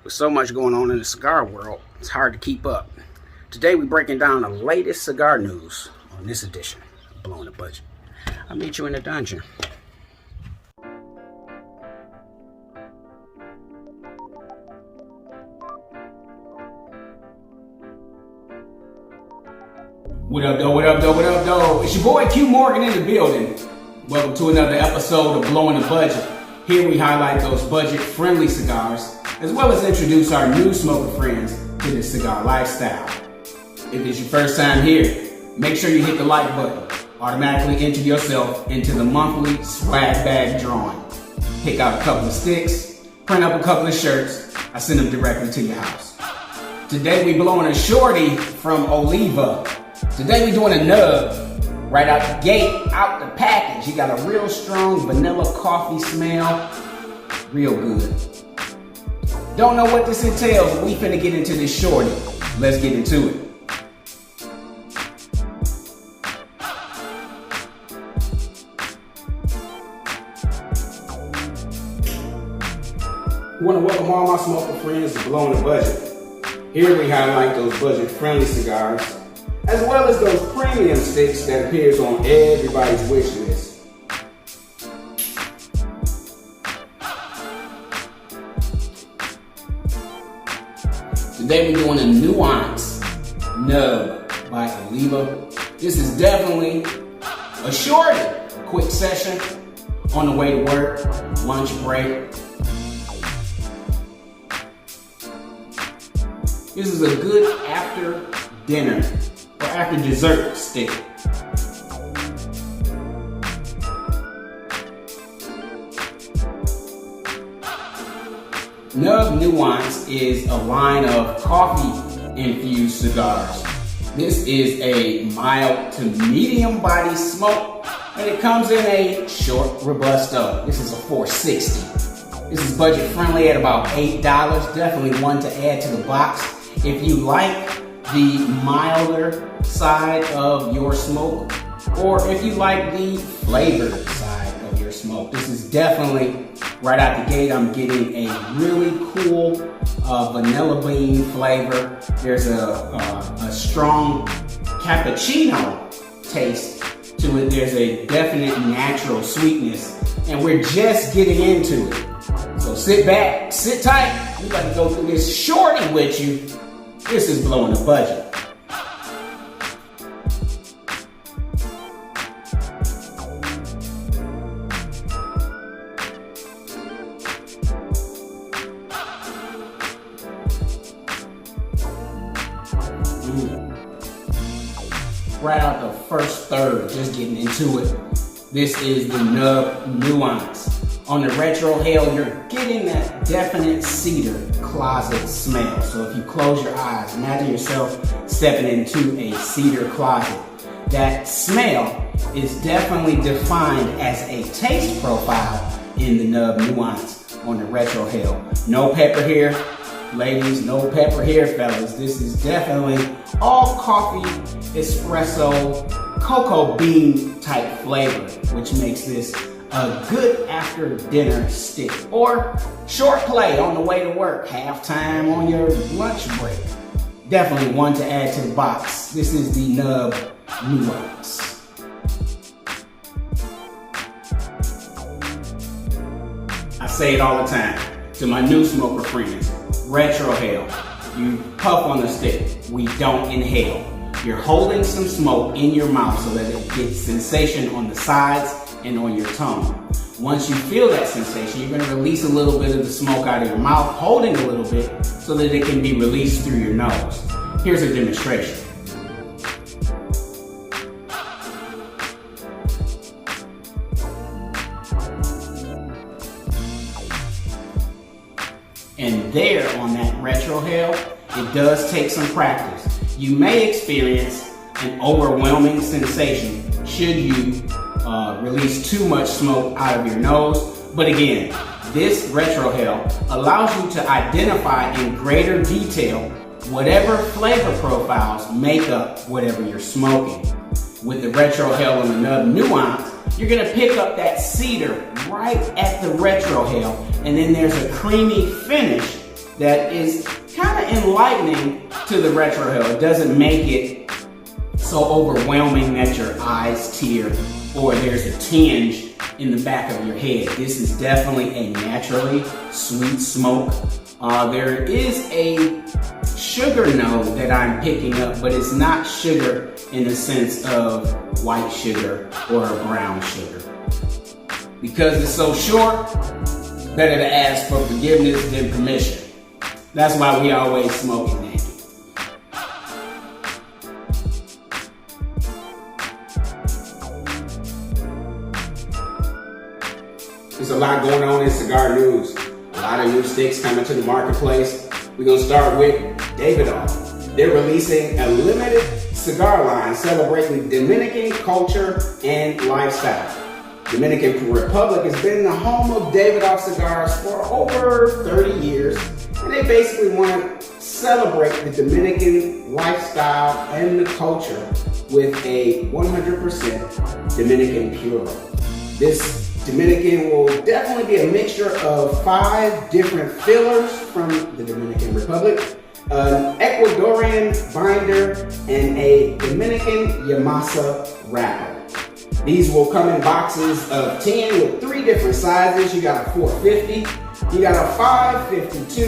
With so much going on in the cigar world, it's hard to keep up. Today we're breaking down the latest cigar news on this edition of Blowing the Budget. I'll meet you in the dungeon. What up, though? What up, though? What up, though? It's your boy Q Morgan in the building. Welcome to another episode of Blowing the Budget. Here we highlight those budget-friendly cigars, as well as introduce our new smoker friends to this cigar lifestyle. If it's your first time here, make sure you hit the like button. Automatically enter yourself into the monthly swag bag drawing. Pick out a couple of sticks, print up a couple of shirts. I send them directly to your house. Today we blowing a shorty from Oliva. Today we're doing a nub. Right out the gate, out the package. You got a real strong vanilla coffee smell. Real good. Don't know what this entails, but we finna get into this shorty. Let's get into it. I want to welcome all my smoker friends to Blowing the Budget. Here we highlight those budget-friendly cigars, as well as those premium sticks that appears on everybody's wish list. Today we're doing a Nuance Nub by Oliva. This is definitely a shorty, a quick session on the way to work, lunch break. This is a good after dinner or after dessert stick. Nub Nuance is a line of coffee-infused cigars. This is a mild to medium body smoke, and it comes in a short Robusto. This is a 460. This is budget friendly at about $8. Definitely one to add to the box. If you like the milder side of your smoke, or if you like the flavored side of your smoke, this is definitely right out the gate. I'm getting a really cool vanilla bean flavor. There's a strong cappuccino taste to it. There's a definite natural sweetness, and we're just getting into it. So sit back, sit tight. We're about to go through this shorty with you. This is Blowing the Budget. Right out the first third, just getting into it. This is the Nub Nuance. On the Retrohale, you're getting that definite cedar closet smell. So if you close your eyes, imagine yourself stepping into a cedar closet. That smell is definitely defined as a taste profile in the Nub Nuance on the Retrohale. No pepper here, ladies, no pepper here, fellas. This is definitely all coffee, espresso, cocoa bean type flavor, which makes this a good after dinner stick or short play on the way to work, halftime on your lunch break. Definitely one to add to the box. This is the Nub Nuance. I say it all the time to my new smoker friends, Retrohale. You puff on the stick, we don't inhale. You're holding some smoke in your mouth so that it gets sensation on the sides and on your tongue. Once you feel that sensation, you're going to release a little bit of the smoke out of your mouth, holding a little bit so that it can be released through your nose. Here's a demonstration. And there on that Retrohale, it does take some practice. You may experience an overwhelming sensation should you release too much smoke out of your nose. But again, this Retrohale allows you to identify in greater detail whatever flavor profiles make up whatever you're smoking. With the Retrohale and the Nub Nuance, you're gonna pick up that cedar right at the Retrohale, and then there's a creamy finish that is kind of enlightening to the Retrohale. It doesn't make it so overwhelming that your eyes tear or there's a tinge in the back of your head. This is definitely a naturally sweet smoke. There is a sugar note that I'm picking up, but it's not sugar in the sense of white sugar or brown sugar. Because it's so short, better to ask for forgiveness than permission. That's why we always smoke it naked. There's a lot going on in cigar news. A lot of new sticks coming to the marketplace. We're gonna start with Davidoff. They're releasing a limited cigar line celebrating Dominican culture and lifestyle. Dominican Republic has been the home of Davidoff cigars for over 30 years, and they basically want to celebrate the Dominican lifestyle and the culture with a 100% Dominican Puro. This Dominican will definitely be a mixture of 5 different fillers from the Dominican Republic, an Ecuadorian binder, and a Dominican Yamasa wrapper. These will come in boxes of 10 with 3 different sizes. You got a 450, you got a 552,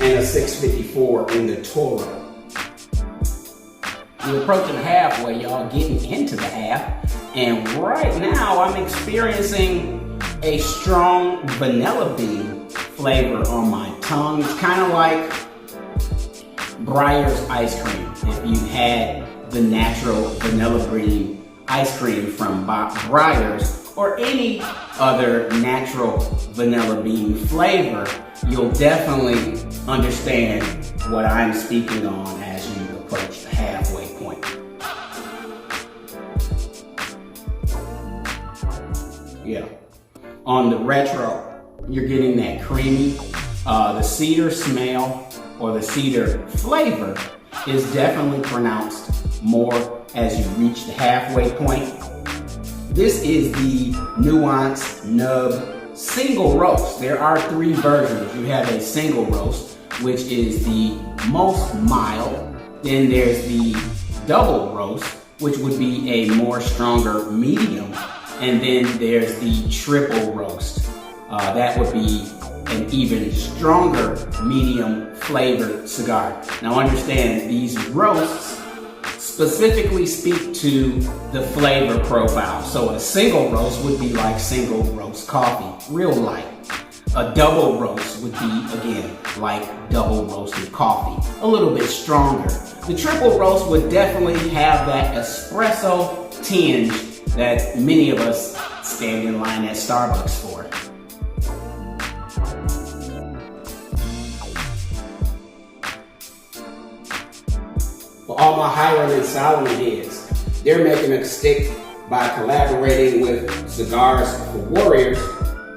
and a 654 in the Toro. We're approaching halfway, y'all, getting into the half. And right now I'm experiencing a strong vanilla bean flavor on my tongue. It's kind of like Breyer's ice cream. If you had the natural vanilla bean ice cream from Breyer's or any other natural vanilla bean flavor, you'll definitely understand what I'm speaking on as you approach the halfway point. Yeah. On the Retro, you're getting that creamy, the cedar smell or the cedar flavor is definitely pronounced more as you reach the halfway point. This is the Nuance Nub single roast. There are 3 versions. You have a single roast, which is the most mild. Then there's the double roast, which would be a more stronger medium. And then there's the triple roast. That would be an even stronger medium flavored cigar. Now understand, these roasts specifically speak to the flavor profile. So a single roast would be like single roast coffee, real light. A double roast would be, again, like double roasted coffee, a little bit stronger. The triple roast would definitely have that espresso tinge that many of us stand in line at Starbucks for. For all my Hiram and Solomon heads, they're making a stick by collaborating with Cigars for Warriors.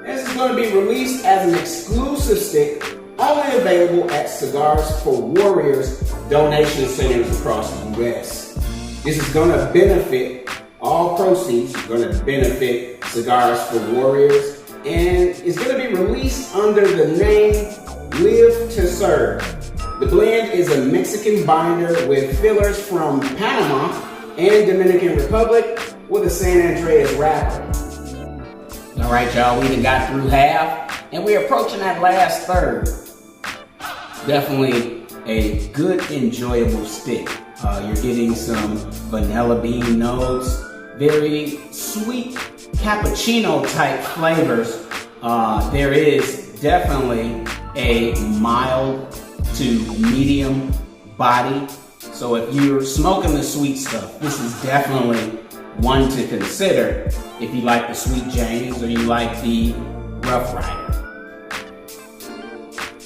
This is going to be released as an exclusive stick, only available at Cigars for Warriors donation centers across the U.S. This is going to benefit, all proceeds are going to benefit Cigars for Warriors, and it's going to be released under the name Live to Serve. The blend is a Mexican binder with fillers from Panama and Dominican Republic with a San Andreas wrapper. All right, y'all, we done got through half, and we're approaching that last third. Definitely a good, enjoyable stick. You're getting some vanilla bean notes, very sweet cappuccino type flavors. There is definitely a mild to medium body. So if you're smoking the sweet stuff, this is definitely one to consider if you like the Sweet James or you like the Rough Rider.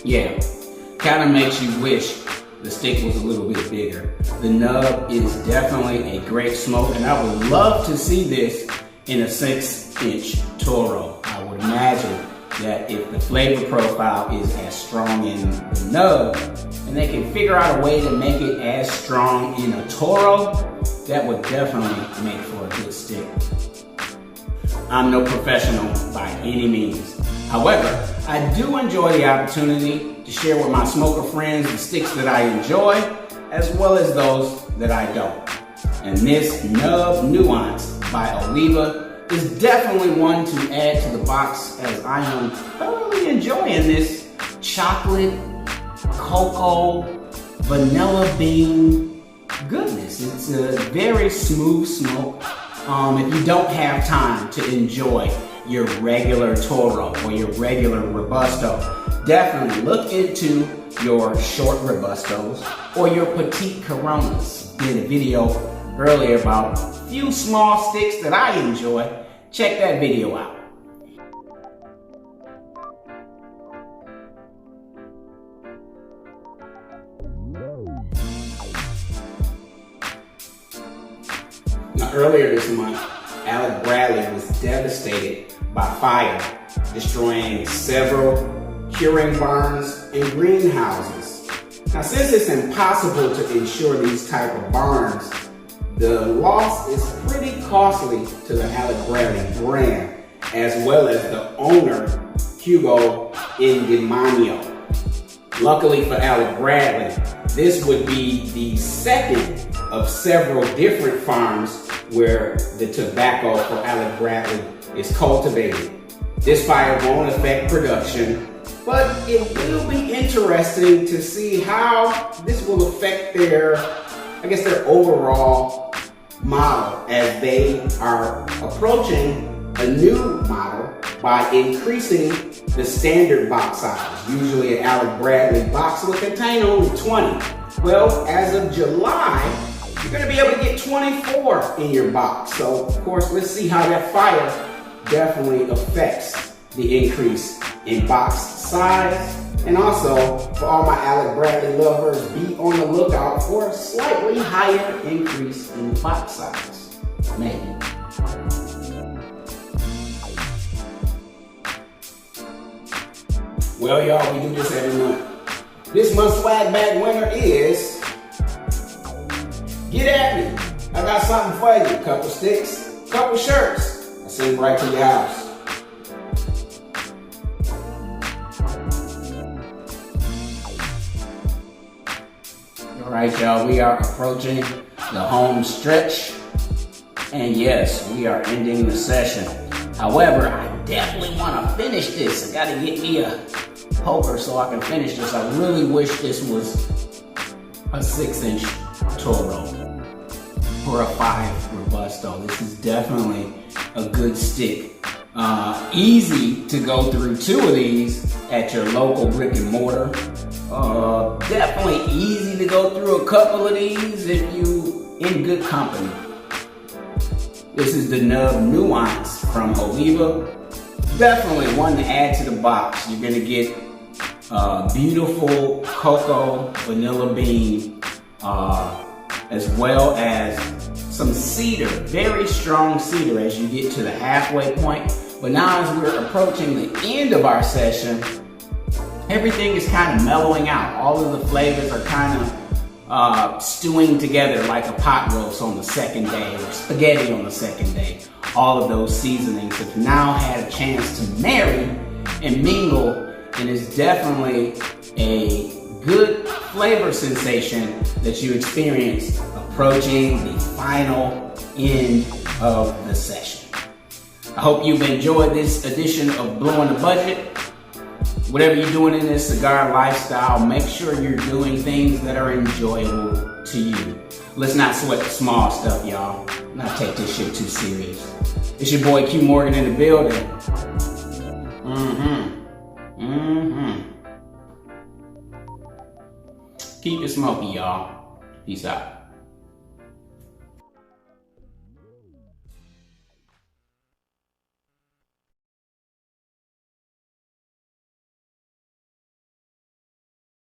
Yeah, kind of makes you wish the stick was a little bit bigger. The nub is definitely a great smoke, and I would love to see this in a 6-inch Toro. I would imagine that if the flavor profile is as strong in the nub, and they can figure out a way to make it as strong in a Toro, that would definitely make for a good stick. I'm no professional by any means. However, I do enjoy the opportunity to share with my smoker friends the sticks that I enjoy, as well as those that I don't. And this Nub Nuance by Oliva is definitely one to add to the box, as I am thoroughly enjoying this chocolate, cocoa, vanilla bean goodness. It's a very smooth smoke. If you don't have time to enjoy your regular Toro or your regular Robusto, definitely look into your short Robustos or your petite Coronas. Did a video earlier about a few small sticks that I enjoy. Check that video out. Now, earlier this month, Alec Bradley was devastated by fire, destroying several curing barns and greenhouses. Now, since it's impossible to insure these type of barns, the loss is pretty costly to the Alec Bradley brand, as well as the owner, Hugo Indemanio. Luckily for Alec Bradley, this would be the second of several different farms where the tobacco for Alec Bradley is cultivated. This fire won't affect production, but it will be interesting to see how this will affect their overall model, as they are approaching a new model by increasing the standard box size. Usually an Alec Bradley box will contain only 20. Well, as of July, you're going to be able to get 24 in your box. So, of course, let's see how that fire definitely affects the increase in box size. And also, for all my Alec Bradley lovers, be on the lookout for a slightly higher increase in box size. Maybe. Well, y'all, we do this every month. This month's swag bag winner is... Get at me. I got something for you. Couple sticks, couple shirts. I send them right to your house. All right, y'all, we are approaching the home stretch. And yes, we are ending the session. However, I definitely want to finish this. I got to get me a poker so I can finish this. I really wish this was a 6-inch Toro for a 5 Robusto. This is definitely a good stick. Easy to go through 2 of these at your local brick and mortar. Definitely easy to go through a couple of these if you in good company. This is the Nub Nuance from Oliva. Definitely one to add to the box. You're gonna get beautiful cocoa vanilla bean, as well as some cedar, very strong cedar as you get to the halfway point. But now as we're approaching the end of our session, everything is kind of mellowing out. All of the flavors are kind of stewing together like a pot roast on the second day or spaghetti on the second day. All of those seasonings have now had a chance to marry and mingle, and it's definitely a good flavor sensation that you experience approaching the final end of the session. I hope you've enjoyed this edition of Blowing the Budget. Whatever you're doing in this cigar lifestyle, make sure you're doing things that are enjoyable to you. Let's not sweat the small stuff, y'all. Not take this shit too serious. It's your boy Q Morgan in the building. Keep it smoky, y'all. Peace out.